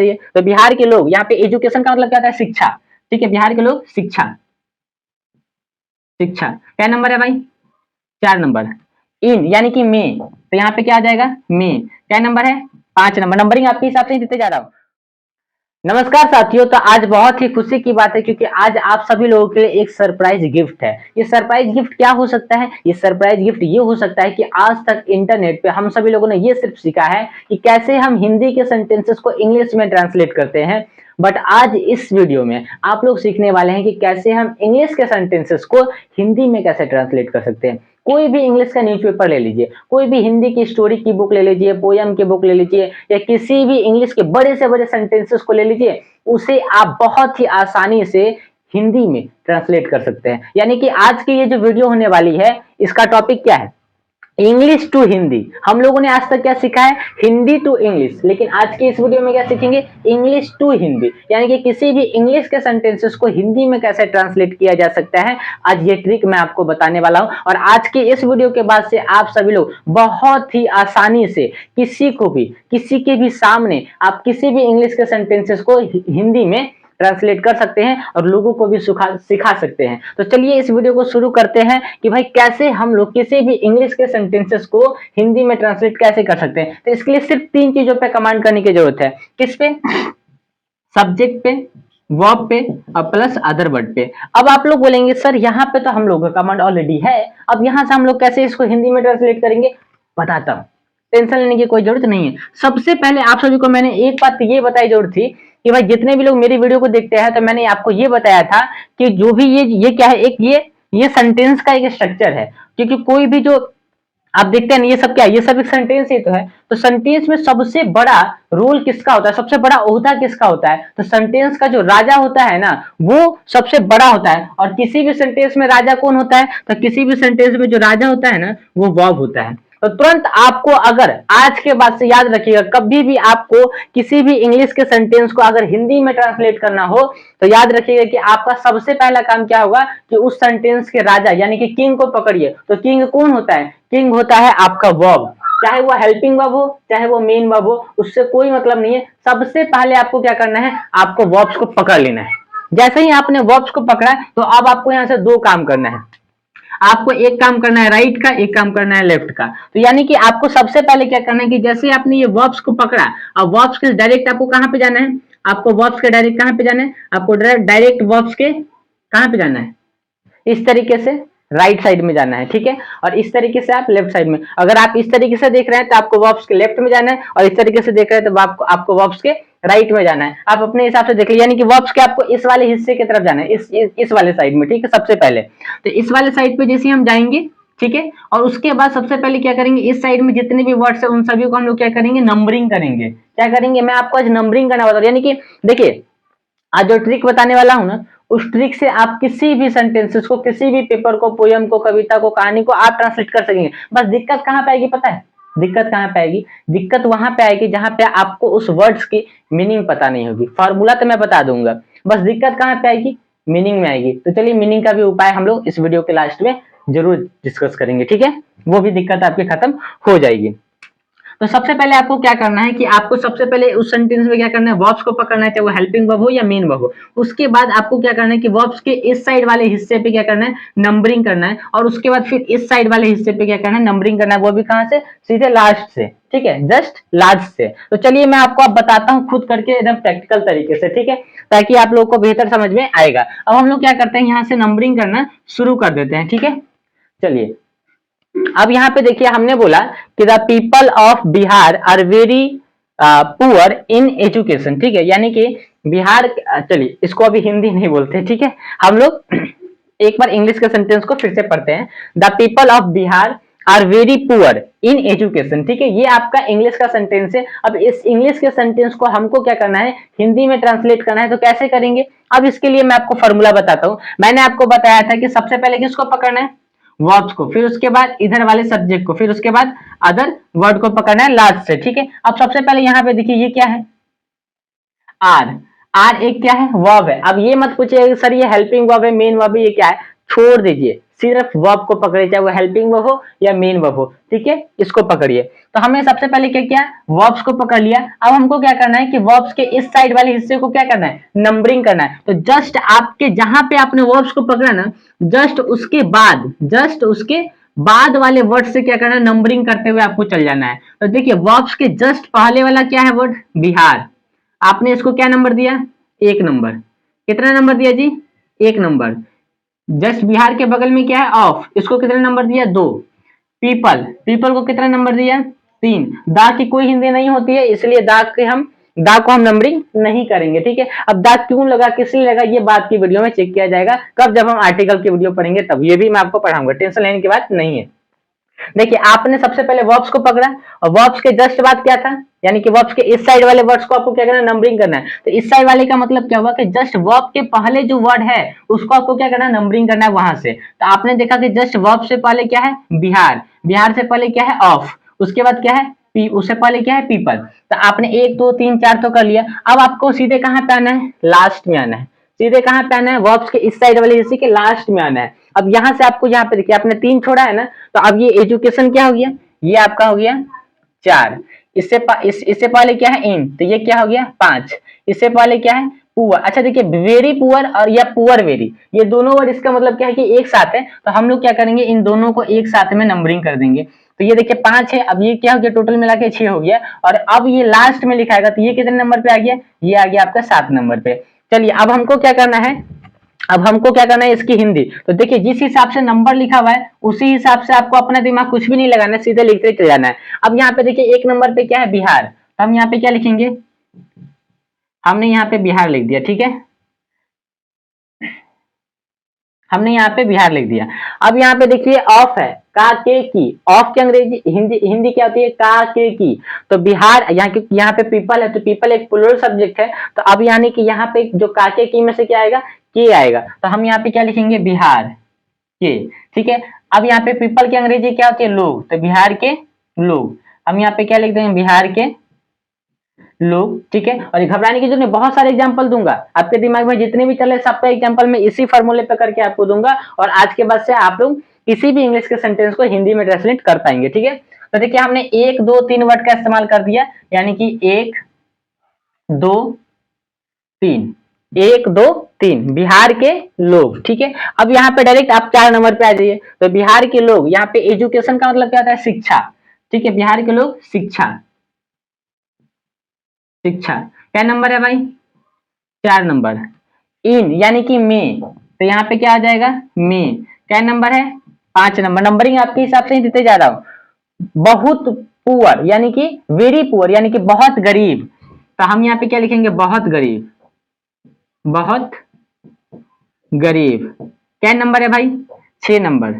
तो बिहार के लोग, यहाँ पे एजुकेशन का मतलब क्या होता है, शिक्षा। ठीक है, बिहार के लोग शिक्षा, शिक्षा क्या नंबर है भाई, 4 नंबर। इन यानी कि में, तो यहाँ पे क्या आ जाएगा, में क्या नंबर है, 5 नंबर। नंबरिंग आपके हिसाब से ही देते जा रहा हूँ। नमस्कार साथियों, तो आज बहुत ही खुशी की बात है क्योंकि आज आप सभी लोगों के लिए एक सरप्राइज गिफ्ट है। ये सरप्राइज गिफ्ट क्या हो सकता है, ये सरप्राइज गिफ्ट ये हो सकता है कि आज तक इंटरनेट पे हम सभी लोगों ने ये सिर्फ सीखा है कि कैसे हम हिंदी के सेंटेंसेस को इंग्लिश में ट्रांसलेट करते हैं, बट आज इस वीडियो में आप लोग सीखने वाले हैं कि कैसे हम इंग्लिश के सेंटेंसेस को हिंदी में कैसे ट्रांसलेट कर सकते हैं। कोई भी इंग्लिश का न्यूज़पेपर ले लीजिए, कोई भी हिंदी की स्टोरी की बुक ले लीजिए, पोयम की बुक ले लीजिए, या किसी भी इंग्लिश के बड़े से बड़े सेंटेंसेस को ले लीजिए, उसे आप बहुत ही आसानी से हिंदी में ट्रांसलेट कर सकते हैं। यानी कि आज की ये जो वीडियो होने वाली है, इसका टॉपिक क्या है, इंग्लिश टू हिंदी। हम लोगों ने आज तक क्या सीखा है, हिंदी टू इंग्लिश, लेकिन आज की इस वीडियो में क्या सीखेंगे, इंग्लिश टू हिंदी। यानी कि किसी भी इंग्लिश के सेंटेंसेस को हिंदी में कैसे ट्रांसलेट किया जा सकता है, आज ये ट्रिक मैं आपको बताने वाला हूं। और आज की इस वीडियो के बाद से आप सभी लोग बहुत ही आसानी से किसी को भी, किसी के भी सामने आप किसी भी इंग्लिश के सेंटेंसेस को हिंदी में ट्रांसलेट कर सकते हैं और लोगों को भी सिखा सकते हैं। तो चलिए इस वीडियो को शुरू करते हैं कि भाई कैसे हम लोग किसी भी इंग्लिश के सेंटेंसेस को हिंदी में ट्रांसलेट कैसे कर सकते हैं। तो इसके लिए सिर्फ 3 चीजों पे कमांड करने की जरूरत है। किस पे, सब्जेक्ट पे, वर्ब पे और प्लस अदर वर्ड पे। अब आप लोग बोलेंगे सर यहाँ पे तो हम लोग का कमांड ऑलरेडी है, अब यहाँ से हम लोग कैसे इसको हिंदी में ट्रांसलेट करेंगे, बताता हूँ, टेंशन लेने की कोई जरूरत नहीं है। सबसे पहले आप सभी को मैंने एक बात ये बताई जरूरत थी कि भाई जितने भी लोग मेरी वीडियो को देखते हैं, तो मैंने आपको ये बताया था कि जो भी ये क्या है, एक ये सेंटेंस का एक स्ट्रक्चर है। क्योंकि कोई भी जो आप देखते हैं ये सब क्या है, ये सब एक सेंटेंस ही तो है। तो सेंटेंस में सबसे बड़ा रोल किसका होता है, सबसे बड़ा ओहदा किसका होता है, तो सेंटेंस का जो राजा होता है ना, वो सबसे बड़ा होता है। और किसी भी सेंटेंस में राजा कौन होता है, तो किसी भी सेंटेंस में जो राजा होता है ना, वो वर्ब होता है। तो तुरंत आपको, अगर आज के बाद से याद रखिएगा, कभी भी आपको किसी भी इंग्लिश के सेंटेंस को अगर हिंदी में ट्रांसलेट करना हो, तो याद रखिएगा कि आपका सबसे पहला काम क्या होगा कि उस सेंटेंस के राजा यानी कि किंग को पकड़िए। तो किंग कौन होता है, किंग होता है आपका वर्ब, चाहे वो हेल्पिंग वर्ब हो, चाहे वो मेन वर्ब हो, उससे कोई मतलब नहीं है। सबसे पहले आपको क्या करना है, आपको वर्ब्स को पकड़ लेना है। जैसे ही आपने वर्ब्स को पकड़ा, तो अब आपको यहाँ से 2 काम करना है। आपको एक काम करना है राइट का, एक काम करना है लेफ्ट का। तो यानी कि आपको सबसे पहले क्या करना है कि जैसे आपने ये वर्ब्स को पकड़ा, अब वर्ब्स के डायरेक्ट आपको कहां पे जाना है, आपको वर्ब्स के डायरेक्ट कहां पे जाना है, आपको डायरेक्ट वर्ब्स के कहां पे जाना है, इस तरीके से राइट साइड में जाना है। ठीक है, और इस तरीके से आप लेफ्ट साइड में। अगर आप इस तरीके से देख रहे हैं तो आपको वर्ब्स के लेफ्ट में जाना है, और इस तरीके से देख रहे हैं तो आपको वर्ब्स के राइट में जाना है। आप अपने हिसाब से देख लीजिए, यानी कि वर्ब्स के आपको इस वाले हिस्से की तरफ जाना है, इस वाले साइड में। ठीक है, सबसे पहले तो इस वाले साइड पे जैसे हम जाएंगे, ठीक है, और उसके बाद सबसे पहले क्या करेंगे, इस साइड में जितने भी वर्ड्स है उन सभी को हम लोग क्या करेंगे, नंबरिंग करेंगे। क्या करेंगे, मैं आपको आज नंबरिंग करना बता रहा हूं। यानी कि देखिए, आज जो ट्रिक बताने वाला हूं ना, उस ट्रिक से आप किसी भी सेंटेंसेस को, किसी भी पेपर को, पोयम को, कविता को, कहानी को आप ट्रांसलेट कर सकेंगे। बस दिक्कत कहां पे आएगी पता है, दिक्कत कहां पे आएगी, दिक्कत वहां पे आएगी जहां पे आपको उस वर्ड्स की मीनिंग पता नहीं होगी। फॉर्मूला तो मैं बता दूंगा, बस दिक्कत कहां पे आएगी, मीनिंग में आएगी। तो चलिए मीनिंग का भी उपाय हम लोग इस वीडियो के लास्ट में जरूर डिस्कस करेंगे। ठीक है, वो भी दिक्कत आपकी खत्म हो जाएगी। तो सबसे पहले आपको क्या करना है कि आपको सबसे पहले उस सेंटेंस में क्या करना है, वर्ब्स को पकड़ना है, चाहे वो हेल्पिंग वर्ब हो या मेन वर्ब हो। उसके बाद आपको क्या करना है कि वर्ब्स के इस साइड वाले हिस्से पे क्या करना है, नंबरिंग करना है। और उसके बाद फिर इस साइड वाले हिस्से पे क्या करना है, नंबरिंग करना है। वो भी कहां से, सीधे लास्ट से। ठीक है, जस्ट लास्ट से। तो चलिए मैं आपको अब बताता हूँ खुद करके एकदम प्रैक्टिकल तरीके से, ठीक है, ताकि आप लोगों को बेहतर समझ में आएगा। अब हम लोग क्या करते हैं, यहाँ से नंबरिंग करना शुरू कर देते हैं। ठीक है, चलिए अब यहाँ पे देखिए, हमने बोला कि the people of Bihar are very poor in education. ठीक है, यानी कि बिहार, चलिए इसको अभी हिंदी नहीं बोलते। ठीक है, हम लोग एक बार इंग्लिश के सेंटेंस को फिर से पढ़ते हैं। The people of Bihar are very poor in education. ठीक है, ये आपका इंग्लिश का सेंटेंस है। अब इस इंग्लिश के सेंटेंस को हमको क्या करना है, हिंदी में ट्रांसलेट करना है। तो कैसे करेंगे, अब इसके लिए मैं आपको फॉर्मूला बताता हूं। मैंने आपको बताया था कि सबसे पहले किसको पकड़ना है, वर्ब्स को, फिर उसके बाद इधर वाले सब्जेक्ट को, फिर उसके बाद अदर वर्ड को पकड़ना है लास्ट से। ठीक है, अब सबसे पहले यहाँ पे देखिए ये क्या है, आर। आर एक क्या है, वर्ब है। अब ये मत पूछिए सर ये हेल्पिंग वर्ब है, मेन वर्ब है, ये क्या है, छोड़ दीजिए, सिर्फ वर्ब को पकड़िए, चाहे वो हेल्पिंग वर्ब हो या मेन वर्ब हो, ठीक है, इसको पकड़िए। तो हमने सबसे पहले क्या किया, वर्ब्स को पकड़ लिया। अब हमको क्या करना है कि वर्ब्स के इस साइड वाले हिस्से को क्या करना है, नंबरिंग करना है। तो जस्ट आपके जहां पे आपने वर्ब्स को पकड़ा ना, जस्ट उसके बाद वाले वर्ड से क्या करना है, नंबरिंग करते हुए आपको चल जाना है। तो देखिए वर्ब्स के जस्ट पहले वाला क्या है वर्ड, बिहार। आपने इसको क्या नंबर दिया, 1 नंबर। कितना नंबर दिया जी, 1 नंबर। जस्ट बिहार के बगल में क्या है, ऑफ, इसको कितना नंबर दिया, 2। पीपल, पीपल को कितना नंबर दिया, 3। दा की कोई हिंदी नहीं होती है, इसलिए दा को हम नंबरिंग नहीं करेंगे, ठीक है। अब दा क्यों लगा, किस लिए लगा, ये बात की वीडियो में चेक किया जाएगा। कब, जब हम आर्टिकल की वीडियो पढ़ेंगे तब, ये भी मैं आपको पढ़ाऊंगा, टेंशन लेने की बात नहीं है। देखिए आपने सबसे पहले वर्ब्स को पकड़ा, और वर्ब्स के जस्ट बाद क्या था, यानी कि वर्ब्स के इस साइड वाले वर्ड्स को आपको क्या करना है, नंबरिंग करना है। तो इस साइड वाले का मतलब क्या हुआ कि जस्ट वर्ब के पहले जो वर्ड है उसको आपको क्या करना है, नंबरिंग करना है वहां से। तो आपने देखा कि जस्ट वर्ब से पहले क्या है, बिहार, बिहार से पहले क्या है, ऑफ, उसके बाद क्या है, उससे पहले क्या है, पीपल। तो आपने 1 2 3 4 तो कर लिया। अब आपको सीधे कहां पे आना है, लास्ट में आना है। सीधे कहां पे आना है, वर्ब्स के इस साइड वाले हिस्से के लास्ट में आना है। अब यहां से आपको, यहाँ पे देखिए आपने 3 छोड़ा है ना, तो अब ये एजुकेशन क्या हो गया, ये आपका हो गया 4। इससे पहले क्या है, इन, तो ये क्या हो गया 5। इससे पहले क्या है, पुअर। अच्छा देखिए वेरी पुअर और या पुअर वेरी, ये दोनों वर्ड इसका मतलब क्या है कि एक साथ है। तो हम लोग क्या करेंगे, इन दोनों को एक साथ में नंबरिंग कर देंगे। तो ये देखिए 5 है, अब ये क्या हो गया, टोटल मिला के 6 हो गया। और अब ये लास्ट में लिखाएगा, तो ये कितने नंबर पे आ गया, ये आ गया आपका 7 नंबर पे। चलिए अब हमको क्या करना है, अब हमको क्या करना है इसकी हिंदी। तो देखिए जिस हिसाब से नंबर लिखा हुआ है उसी हिसाब से आपको अपना दिमाग कुछ भी नहीं लगाना है, सीधे लिखते चले जाना है। अब यहाँ पे देखिए 1 नंबर पे क्या है, बिहार। तो हम यहाँ पे क्या लिखेंगे, हमने यहाँ पे बिहार लिख दिया, ठीक है, हमने यहाँ पे बिहार लिख दिया। अब यहाँ पे देखिए ऑफ है, का के की, ऑफ की अंग्रेजी हिंदी क्या होती है, का के की। तो बिहार, यहाँ पे पीपल है, तो पीपल एक प्लूरल सब्जेक्ट है। तो अब यानी कि यहाँ पे जो का के की में से क्या आएगा, के आएगा। तो हम यहाँ पे क्या लिखेंगे, बिहार के, ठीक है। अब यहाँ पे पीपल की अंग्रेजी क्या होती है, लोग, तो बिहार के लोग। हम यहाँ पे क्या लिख देंगे, बिहार के लोग, ठीक है। और घबराने की जरूरत नहीं, बहुत सारे एग्जांपल दूंगा, आपके दिमाग में जितने भी चले सबका एग्जांपल मैं इसी फॉर्मूले पे करके आपको दूंगा। और आज के बाद से आप लोग किसी भी इंग्लिश के सेंटेंस को हिंदी में ट्रांसलेट कर पाएंगे, ठीक है। तो देखिए हमने 1 2 3 वर्ड का इस्तेमाल कर दिया, यानी कि 1 2 3, 1 2 3 बिहार के लोग, ठीक है। अब यहाँ पे डायरेक्ट आप 4 नंबर पे आ जाइए। तो बिहार के लोग, यहाँ पे एजुकेशन का मतलब क्या होता है, शिक्षा, ठीक है। बिहार के लोग शिक्षा, शिक्षा क्या नंबर है भाई, 4 नंबर। इन यानी कि में, तो यहाँ पे क्या आ जाएगा, में क्या नंबर है, 5 नंबर। नंबरिंग आपके हिसाब से ही देते जा रहा हूं। बहुत पुअर यानी कि वेरी पुअर, यानी कि बहुत गरीब। तो हम यहाँ पे क्या लिखेंगे, बहुत गरीब, बहुत गरीब क्या नंबर है भाई, 6 नंबर।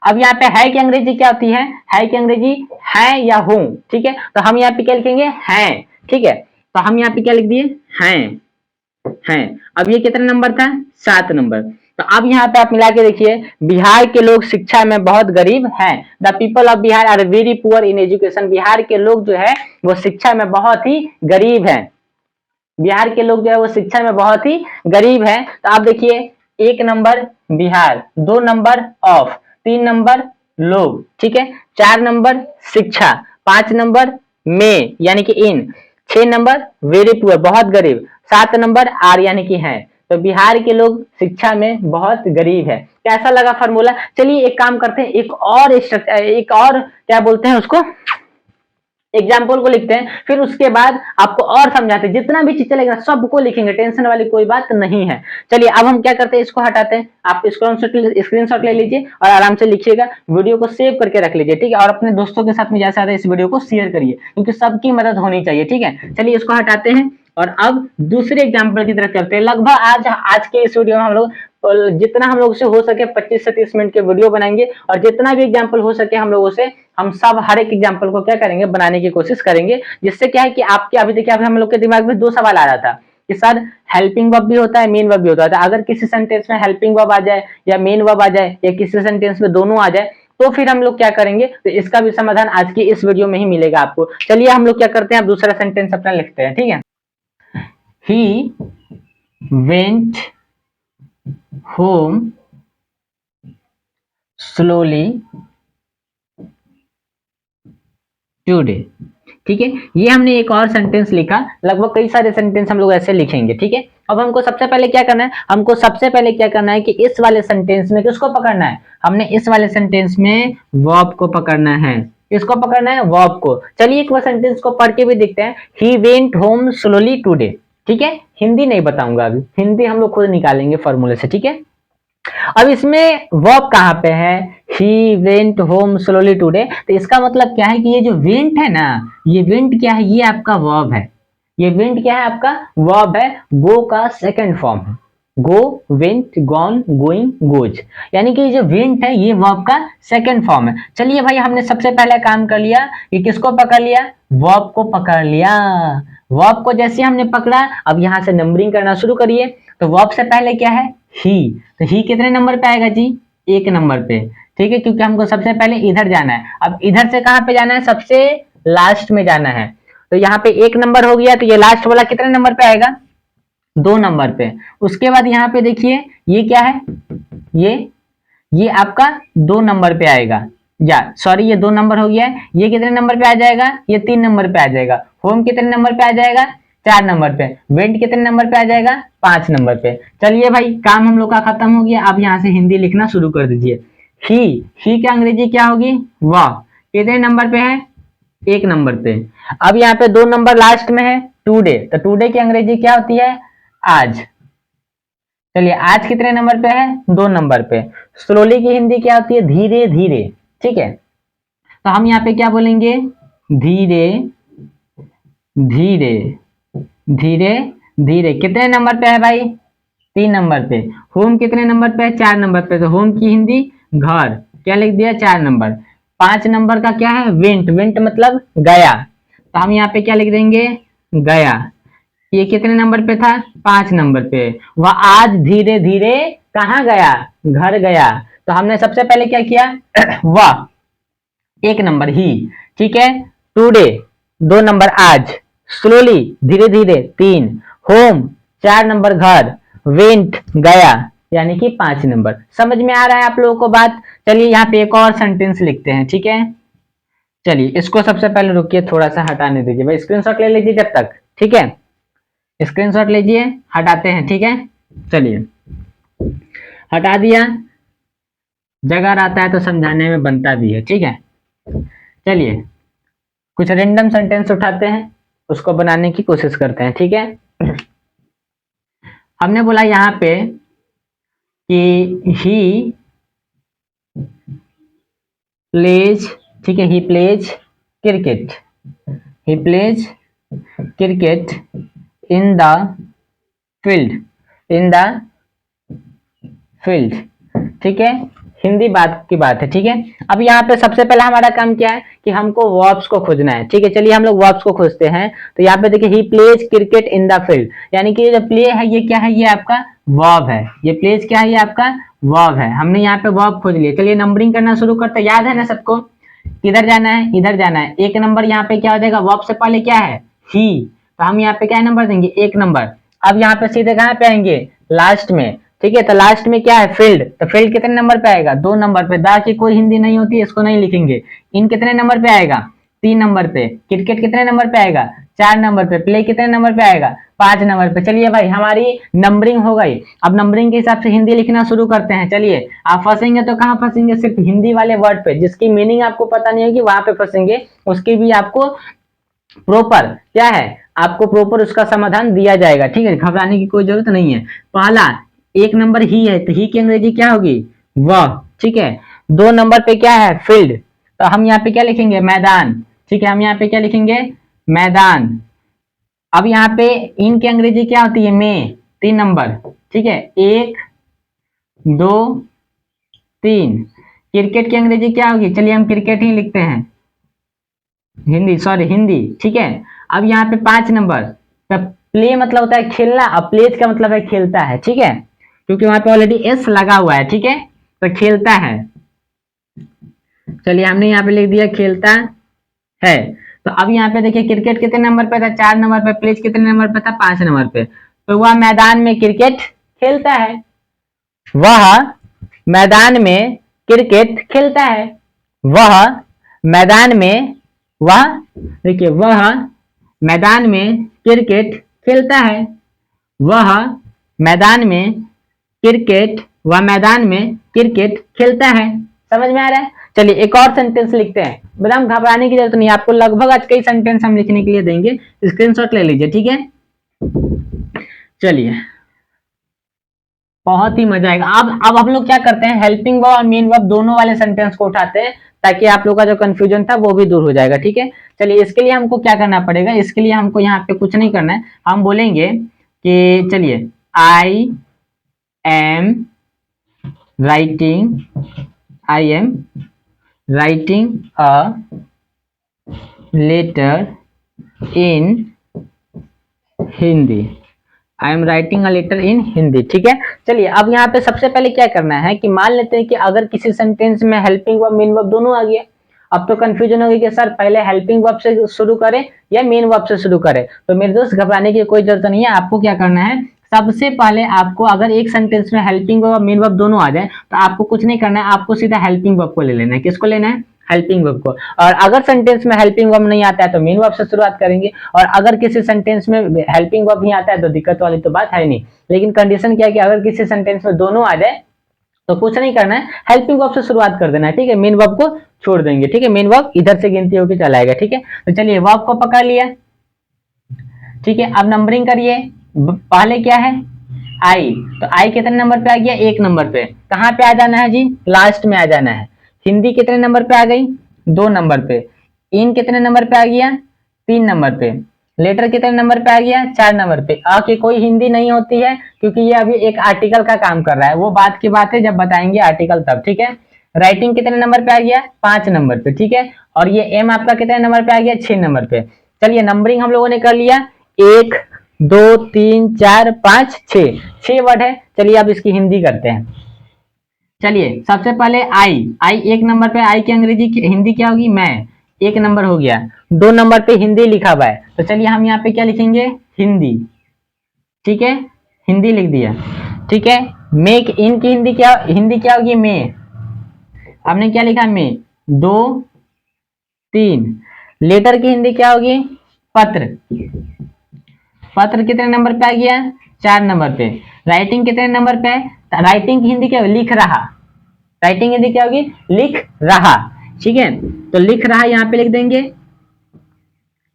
अब यहाँ पे है की अंग्रेजी क्या होती है की अंग्रेजी है या हूं, ठीक है। तो हम यहाँ पे क्या लिखेंगे, है, ठीक है। तो हम यहाँ पे क्या लिख दिए, हैं। अब ये कितना नंबर था, 7 नंबर। तो अब यहाँ पे आप मिला के देखिए, बिहार के लोग शिक्षा में बहुत गरीब हैं। The people of Bihar are very poor in education. Bihar के लोग जो है वो शिक्षा में बहुत ही गरीब हैं। बिहार के लोग जो है वो शिक्षा में बहुत ही गरीब हैं। तो आप देखिए 1 number Bihar, 2 number of, 3 number लोग, ठीक है, 4 नंबर शिक्षा, 5 नंबर में यानी कि इन, 6 नंबर वेरी पुअर बहुत गरीब, 7 नंबर आर यानी कि है। तो बिहार के लोग शिक्षा में बहुत गरीब है। कैसा लगा फॉर्मूला। चलिए एक काम करते हैं, एक और क्या बोलते हैं उसको, एग्जाम्पल को लिखते हैं, फिर उसके बाद आपको और समझाते हैं। जितना भी चीज चलेगा सबको लिखेंगे, टेंशन वाली कोई बात नहीं है। चलिए अब हम क्या करते हैं, इसको हटाते हैं। आप स्क्रीनशॉट ले लीजिए और आराम से लिखिएगा, वीडियो को सेव करके रख लीजिए, ठीक है। और अपने दोस्तों के साथ में जैसा इस वीडियो को शेयर करिए, क्योंकि सबकी मदद होनी चाहिए, ठीक है। चलिए इसको हटाते हैं और अब दूसरे एग्जाम्पल की तरफ चलते हैं। लगभग आज के इस वीडियो में हम लोग जितना हम लोग से हो सके 25 से 30 मिनट के वीडियो बनाएंगे, और जितना भी एग्जाम्पल हो सके हम लोगों से, हम सब हर एक एग्जाम्पल को क्या करेंगे, बनाने की कोशिश करेंगे। जिससे क्या है कि आपके अभी देखिए हम लोग के दिमाग में 2 सवाल आ रहा था कि सर हेल्पिंग वर्ब भी होता है, मेन वर्ब भी होता है। अगर किसी सेंटेंस में हेल्पिंग वर्ब आ जाए या मेन वर्ब आ जाए, या किसी सेंटेंस में दोनों आ जाए, तो फिर हम लोग क्या करेंगे, तो इसका भी समाधान आज की इस वीडियो में ही मिलेगा आपको। चलिए हम लोग क्या करते हैं, अब दूसरा सेंटेंस अपना लिखते हैं, ठीक है। He went home slowly today. ठीक है, ये हमने एक और सेंटेंस लिखा, लगभग कई सारे सेंटेंस हम लोग ऐसे लिखेंगे। ठीक है, अब हमको सबसे पहले क्या करना है, हमको सबसे पहले क्या करना है कि इस वाले सेंटेंस में किसको पकड़ना है, हमने इस वाले सेंटेंस में वर्ब को पकड़ना है। इसको पकड़ना है, वर्ब को। चलिए एक बार सेंटेंस को पढ़ के भी देखते हैं। He went home slowly today. ठीक है, हिंदी नहीं बताऊंगा अभी, हिंदी हम लोग खुद निकालेंगे फॉर्मूले से। ठीक है, अब इसमें वर्ब कहाँ पे है, he went home slowly today, तो इसका मतलब क्या है कि ये जो वेंट है ना, ये वेंट क्या है, ये आपका वर्ब है। ये वेंट क्या है, आपका वर्ब है, गो का सेकंड फॉर्म है। गो, वेंट, गॉन, गोइंग, गोज, यानी कि जो वेंट है ये वर्ब का सेकंड फॉर्म है। चलिए भाई, हमने सबसे पहले काम कर लिया कि किसको पकड़ लिया, वर्ब को पकड़ लिया। वर्ब को जैसे हमने पकड़ा, अब यहां से नंबरिंग करना शुरू करिए। तो वर्ब से पहले क्या है, ही, तो ही कितने नंबर पे आएगा जी, एक नंबर पे। ठीक है, क्योंकि हमको सबसे पहले इधर जाना है। अब इधर से कहां पे जाना है, सबसे लास्ट में जाना है। तो यहाँ पे एक नंबर हो गया, तो ये लास्ट वाला कितने नंबर पे आएगा, दो नंबर पे। उसके बाद यहाँ पे देखिए ये क्या है, ये आपका दो नंबर पे आएगा, या सॉरी ये दो नंबर हो गया है। ये कितने नंबर पे आ जाएगा, ये तीन नंबर पे आ जाएगा। होम कितने नंबर पे आ जाएगा, चार नंबर पे। वेंट कितने नंबर पे आ जाएगा, पांच नंबर पे। चलिए भाई, काम हम लोग का खत्म हो गया। अब यहाँ से हिंदी लिखना शुरू कर दीजिए। ही की अंग्रेजी क्या होगी, वाह। कितने नंबर पे है, एक नंबर पे। अब यहाँ पे दो नंबर लास्ट में है, टुडे, तो टुडे की अंग्रेजी क्या होती है, आज। चलिए आज कितने नंबर पे है, दो नंबर पे। स्लोली की हिंदी क्या होती है, धीरे धीरे। ठीक है, तो हम यहाँ पे क्या बोलेंगे, धीरे धीरे धीरे धीरे। कितने नंबर पे है भाई, तीन नंबर पे। होम कितने नंबर पे है, चार नंबर पे। तो होम की हिंदी घर, क्या लिख दिया, चार नंबर। पांच नंबर का क्या है, वेंट, वेंट मतलब गया, तो हम यहाँ पे क्या लिख देंगे, गया। ये कितने नंबर पे था, पांच नंबर पे। वह आज धीरे धीरे कहाँ गया, घर गया। तो हमने सबसे पहले क्या किया, वह, एक नंबर ही। ठीक है, टुडे दो नंबर आज, स्लोली धीरे धीरे तीन, होम चार नंबर घर, वेंट गया, यानी कि पांच नंबर। समझ में आ रहा है आप लोगों को बात। चलिए यहाँ पे एक और सेंटेंस लिखते हैं। ठीक है, चलिए इसको सबसे पहले रुकिए, थोड़ा सा हटाने दीजिए भाई, स्क्रीनशॉट ले लीजिए जब तक। ठीक है, स्क्रीनशॉट लीजिए, हटाते हैं। ठीक है, चलिए हटा दिया। जगह रहता है तो समझाने में बनता भी है। ठीक है, चलिए कुछ रेंडम सेंटेंस उठाते हैं, उसको बनाने की कोशिश करते हैं। ठीक है, हमने बोला यहाँ पे कि ही प्लेज, ठीक है, he plays cricket, he plays cricket in the field, in the field. ठीक है, हिंदी बात की बात है। ठीक है, अब यहाँ पे सबसे पहले हमारा काम क्या है कि हमको वर्ब्स को खोजना है। ठीक है, चलिए हम लोग वर्ब्स को खोजते हैं। तो यहाँ पे देखिए, he plays cricket in the field, यानी कि जो प्ले है ये क्या है, ये आपका वर्ब है। ये प्लेज क्या है, ये आपका वर्ब है। हमने यहाँ पे वर्ब खोज लिया। चलिए नंबरिंग करना शुरू करते हैं। याद है ना सबको, किधर जाना है, इधर जाना है। एक नंबर यहाँ पे क्या हो जाएगा, वर्ब से पहले क्या है, ही, तो हम यहाँ पे क्या नंबर देंगे, एक नंबर। अब यहाँ पे सीधे कहाँ पे आएंगे, लास्ट में। ठीक है, तो लास्ट में क्या है, फील्ड, तो फील्ड कितने नंबर पे आएगा, दो नंबर पे। दा की कोई हिंदी नहीं होती, इसको नहीं लिखेंगे। इन कितने नंबर पे आएगा, तीन नंबर पे। क्रिकेट कितने नंबर पे आएगा, चार नंबर पे। प्ले कितने नंबर पे आएगा, पांच नंबर पे। चलिए भाई, हमारी नंबरिंग हो गई। अब नंबरिंग के हिसाब से हिंदी लिखना शुरू करते हैं। चलिए, आप फंसेंगे तो कहाँ फंसेंगे, सिर्फ हिंदी वाले वर्ड पे, जिसकी मीनिंग आपको पता नहीं होगी वहां पे फंसेंगे। उसकी भी आपको प्रॉपर क्या है, आपको प्रॉपर उसका समाधान दिया जाएगा। ठीक है, घबराने की कोई जरूरत नहीं है। पहला एक नंबर ही है, तो ही की अंग्रेजी क्या होगी, वह। ठीक है, दो नंबर पे क्या है, फील्ड, तो हम यहाँ पे क्या लिखेंगे, मैदान। ठीक है, हम यहाँ पे क्या लिखेंगे, मैदान। अब यहाँ पे इन की अंग्रेजी क्या होती है, में, तीन नंबर। ठीक है, एक दो तीन। क्रिकेट की अंग्रेजी क्या होगी, चलिए हम क्रिकेट ही लिखते हैं, हिंदी, सॉरी हिंदी। ठीक है, अब यहाँ पे पांच नंबर, तो प्ले मतलब होता है खेलना, अब प्लेज का मतलब है खेलता है। ठीक है, क्योंकि वहां पे ऑलरेडी एस लगा हुआ है। ठीक है, तो खेलता है। चलिए हमने यहाँ पे लिख दिया खेलता है। तो अब यहाँ पे देखिए, क्रिकेट कितने नंबर पे था, चार नंबर पे। प्लेज कितने नंबर पे था, पांच नंबर पे। तो वह मैदान में क्रिकेट खेलता है, वह मैदान में क्रिकेट खेलता है। वह मैदान में वह देखिए वह मैदान में क्रिकेट खेलता है। वह मैदान में क्रिकेट वह मैदान में क्रिकेट खेलता है। समझ में आ रहा है? चलिए एक और सेंटेंस लिखते हैं। एकदम घबराने की जरूरत नहीं, आपको लगभग आज कई सेंटेंस हम लिखने के लिए देंगे, स्क्रीनशॉट ले लीजिए, ठीक है। चलिए बहुत ही मजा आएगा। अब हम लोग क्या करते हैं, हेल्पिंग वर्ब और मेन वर्ब दोनों वाले सेंटेंस को उठाते हैं ताकि आप लोग का जो कंफ्यूजन था वो भी दूर हो जाएगा, ठीक है। चलिए इसके लिए हमको क्या करना पड़ेगा, इसके लिए हमको यहाँ पे कुछ नहीं करना है, हम बोलेंगे कि चलिए I am writing a letter in Hindi. I am writing a letter in Hindi, ठीक है। चलिए अब यहाँ पे सबसे पहले क्या करना है कि मान लेते हैं कि अगर किसी सेंटेंस में हेल्पिंग वर्ब मेन वर्ब दोनों आ गया। अब तो कंफ्यूजन होगी कि सर पहले हेल्पिंग वर्ब से शुरू करें या मेन वर्ब से शुरू करें। तो मेरे दोस्त घबराने की कोई जरूरत नहीं है। आपको क्या करना है, सबसे पहले आपको अगर एक सेंटेंस में हेल्पिंग वर्ब और मेन वर्ब दोनों आ जाए तो आपको कुछ नहीं करना है, आपको सीधा हेल्पिंग वर्ब को ले लेना है। किसको लेना है? हेल्पिंग वर्ब को। और अगर सेंटेंस में हेल्पिंग वर्ब नहीं आता है तो मेन वर्ब से शुरुआत करेंगे, और अगर किसी सेंटेंस में हेल्पिंग वर्ब नहीं आता है तो दिक्कत वाली तो बात है नहीं। लेकिन कंडीशन क्या है कि अगर किसी सेंटेंस में दोनों आ जाए तो कुछ नहीं करना है, हेल्पिंग वर्ब से शुरुआत कर देना है, ठीक है। मेन वर्ब को छोड़ देंगे, ठीक है। मेन वर्ब इधर से गिनती होकर चला आएगा, ठीक है। तो चलिए वर्ब को पकड़ लिया, ठीक है। अब नंबरिंग करिए। पहले क्या है? आई। तो आई कितने नंबर पे आ गया? 1 नंबर पे। कहाँ पे आ जाना है जी? लास्ट में आ जाना है। हिंदी कितने नंबर पे आ गई? 2 नंबर पे। इन कितने नंबर पे आ गया? 3 नंबर पे। लेटर कितने नंबर पे आ गया? 4 नंबर पे। आ की कोई हिंदी नहीं होती है क्योंकि ये अभी एक आर्टिकल का काम कर रहा है, वो बात की बात है, जब बताएंगे आर्टिकल तब, ठीक है। राइटिंग कितने नंबर पे आ गया? 5 नंबर पे, ठीक है। और ये एम आपका कितने नंबर पे आ गया? 6 नंबर पे। चलिए नंबरिंग हम लोगों ने कर लिया, 1 2 3 4 5 6 वर्ड है। चलिए अब इसकी हिंदी करते हैं। चलिए सबसे पहले आई 1 नंबर पे। आई की अंग्रेजी की हिंदी क्या होगी? मैं। 1 नंबर हो गया। 2 नंबर पे हिंदी लिखा हुआ है, तो चलिए हम यहाँ पे क्या लिखेंगे? हिंदी, ठीक है। हिंदी लिख दिया, ठीक है। मेक इन की हिंदी क्या होगी? में। हमने क्या लिखा? में। 2 3। लेटर की हिंदी क्या होगी? पत्र। पत्र कितने नंबर पे आ गया? 4 नंबर पे। राइटिंग कितने नंबर पे है? राइटिंग की हिंदी क्या होगी? लिख रहा। राइटिंग हिंदी क्या होगी? लिख रहा, ठीक है। तो लिख रहा यहाँ पे लिख देंगे,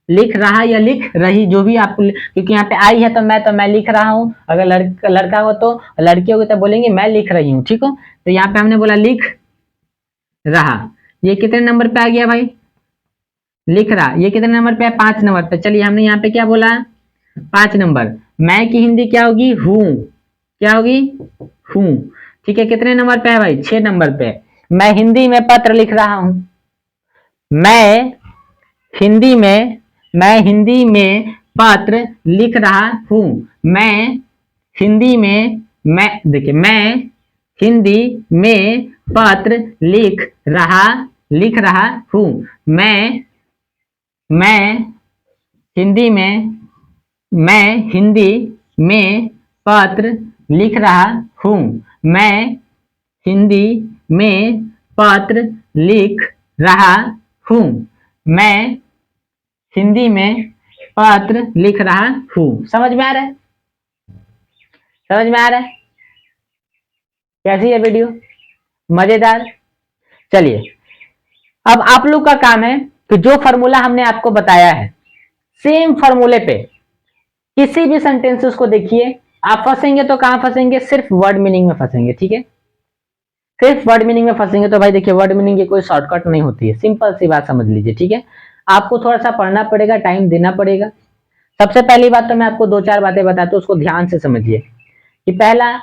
लिख रहा या लिख रही, जो भी आपको, क्योंकि यहाँ पे आई है तो मैं लिख रहा हूँ। अगर लड़का हो तो, लड़की होगी तो बोलेंगे मैं लिख रही हूँ, ठीक हो। तो यहाँ पे हमने बोला लिख रहा। ये कितने नंबर पे आ गया भाई? लिख रहा। ये कितने नंबर पे है? 5 नंबर पे। चलिए हमने यहाँ पे क्या बोला? 5 नंबर। मैं की हिंदी क्या होगी? हूं। क्या होगी? हूं, ठीक है। कितने नंबर पे है भाई? 6 नंबर पे। मैं हिंदी में पत्र लिख रहा हूं। मैं हिंदी में पत्र लिख रहा हूं। मैं हिंदी में मैं देखिए मैं हिंदी में पत्र लिख रहा हूं। मैं हिंदी में पत्र लिख रहा हूं। मैं हिंदी में पत्र लिख रहा हूं। मैं हिंदी में पत्र लिख रहा हूं। समझ में आ रहा है? समझ में आ रहा है? कैसी है वीडियो? मजेदार। चलिए अब आप लोग का काम है कि जो फॉर्मूला हमने आपको बताया है, सेम फॉर्मूले पे किसी भी सेंटेंसेस को देखिए। आप फंसेंगे तो कहां फंसेंगे? सिर्फ वर्ड मीनिंग में फंसेंगे, ठीक है। सिर्फ वर्ड मीनिंग में फंसेंगे तो भाई देखिए वर्ड मीनिंग की कोई शॉर्टकट नहीं होती है, सिंपल सी बात समझ लीजिए, ठीक है। आपको थोड़ा सा पढ़ना पड़ेगा, टाइम देना पड़ेगा। सबसे पहली बात तो मैं आपको 2-4 बातें बताता हूं, उसको ध्यान से समझिए। कि पहला,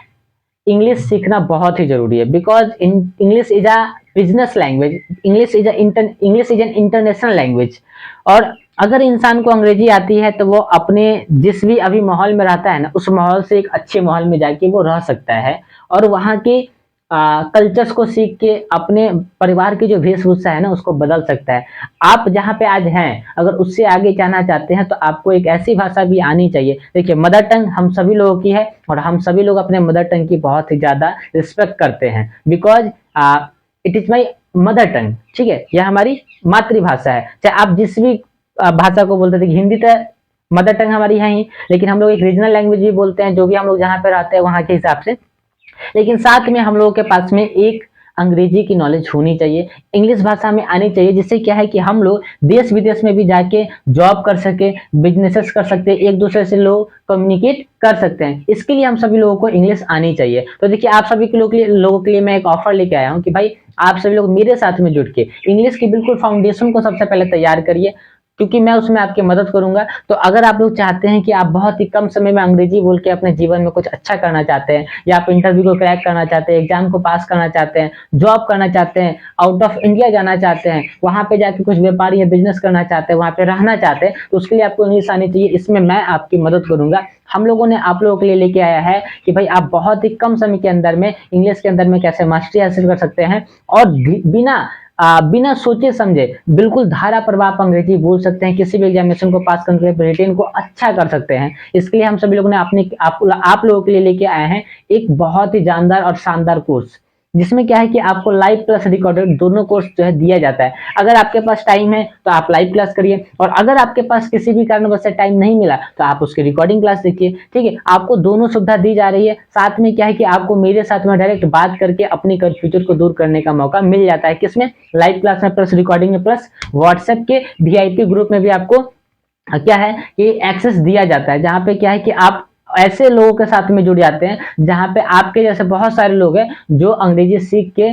इंग्लिश सीखना बहुत ही जरूरी है, because English is a business language. English is an international language. और अगर इंसान को अंग्रेजी आती है तो वो अपने जिस भी अभी माहौल में रहता है ना, उस माहौल से एक अच्छे माहौल में जाके वो रह सकता है, और वहाँ के कल्चर्स को सीख के अपने परिवार की जो वेशभूषा है ना उसको बदल सकता है। आप जहाँ पे आज हैं, अगर उससे आगे जाना चाहते हैं तो आपको एक ऐसी भाषा भी आनी चाहिए। देखिए मदर टंग हम सभी लोगों की है, और हम सभी लोग अपने मदर टंग की बहुत ही ज्यादा रिस्पेक्ट करते हैं, because it is my mother tongue, ठीक है, यह हमारी मातृभाषा है। चाहे आप जिस भी भाषा को बोलते थे, हिंदी तो मदर टंग हमारी है ही, लेकिन हम लोग एक रीजनल लैंग्वेज भी बोलते हैं, जो भी हम लोग जहाँ पे रहते हैं वहाँ के हिसाब से। लेकिन साथ में हम लोगों के पास में एक अंग्रेजी की नॉलेज होनी चाहिए, इंग्लिश भाषा में आनी चाहिए, जिससे क्या है कि हम लोग देश विदेश में भी जाके जॉब कर सके, बिजनेसेस कर सकते हैं, एक दूसरे से लोग कम्युनिकेट कर सकते हैं। इसके लिए हम सभी लोगों को इंग्लिश आनी चाहिए। तो देखिए, आप सभी के लोगों के लिए मैं एक ऑफर लेके आया हूँ कि भाई आप सभी लोग मेरे साथ में जुड़ के इंग्लिश की बिल्कुल फाउंडेशन को सबसे पहले तैयार करिए, क्योंकि मैं उसमें आपकी मदद करूंगा। तो अगर आप लोग चाहते हैं कि आप बहुत ही कम समय में अंग्रेजी बोल के अपने जीवन में कुछ अच्छा करना चाहते हैं, या आप इंटरव्यू को क्रैक करना चाहते हैं, एग्जाम को पास करना चाहते हैं, जॉब करना चाहते हैं, आउट ऑफ इंडिया जाना चाहते हैं, वहां पे जाके कुछ व्यापार या बिजनेस करना चाहते हैं, वहां पे रहना चाहते हैं, तो उसके लिए आपको इंग्लिश आनी चाहिए। इसमें मैं आपकी मदद करूंगा। हम लोगों ने आप लोगों के लिए लेके आया है कि भाई आप बहुत ही कम समय के अंदर में इंग्लिश के अंदर में कैसे मास्टरी हासिल कर सकते हैं, और बिना सोचे समझे बिल्कुल धारा प्रवाह अंग्रेजी बोल सकते हैं, किसी भी एग्जामिनेशन को पास करने के लिए रिटेन को अच्छा कर सकते हैं। इसके लिए हम सभी लोगों ने आप लोगों के लिए लेके आए हैं एक बहुत ही जानदार और शानदार कोर्स, जिसमें क्या है कि आपको लाइव प्लस रिकॉर्डेड दोनों कोर्स जो है दिया जाता है। अगर आपके पास टाइम है तो आप लाइव क्लास करिए, और अगर आपके पास किसी भी कारणवश से टाइम नहीं मिला तो आप उसकी रिकॉर्डिंग क्लास देखिए, ठीक है। आपको दोनों सुविधा दी जा रही है। साथ में क्या है कि आपको मेरे साथ में डायरेक्ट बात करके अपनी कंफ्यूजन को दूर करने का मौका मिल जाता है। किसमें? लाइव क्लास में, प्लस रिकॉर्डिंग में, प्लस व्हाट्सएप के वीआईपी ग्रुप में भी आपको क्या है कि एक्सेस दिया जाता है, जहां पे क्या है कि आप ऐसे लोगों के साथ में जुड़ जाते हैं जहां पे आपके जैसे बहुत सारे लोग हैं जो अंग्रेजी सीख के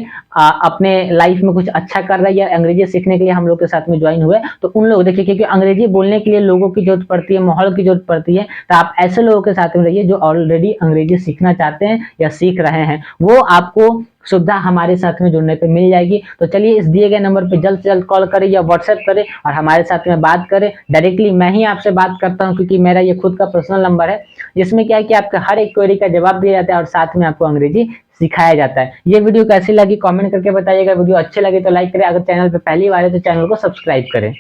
अपने लाइफ में कुछ अच्छा कर रहे हैं, या अंग्रेजी सीखने के लिए हम लोग के साथ में ज्वाइन हुए। तो उन लोग देखिए, क्योंकि अंग्रेजी बोलने के लिए लोगों की जरूरत पड़ती है, माहौल की जरूरत पड़ती है, तो आप ऐसे लोगों के साथ में रहिए जो ऑलरेडी अंग्रेजी सीखना चाहते हैं या सीख रहे हैं। वो आपको सुविधा हमारे साथ में जुड़ने पे मिल जाएगी। तो चलिए, इस दिए गए नंबर पे जल्द से जल्द कॉल करें या व्हाट्सएप करें और हमारे साथ में बात करें। डायरेक्टली मैं ही आपसे बात करता हूं, क्योंकि मेरा ये खुद का पर्सनल नंबर है, जिसमें क्या है कि आपका हर एक क्वेरी का जवाब दिया जाता है और साथ में आपको अंग्रेजी सिखाया जाता है। ये वीडियो कैसी लगी कमेंट करके बताइएगा। वीडियो अच्छे लगे तो लाइक करें, अगर चैनल पे पहली बार है तो चैनल को सब्सक्राइब करें।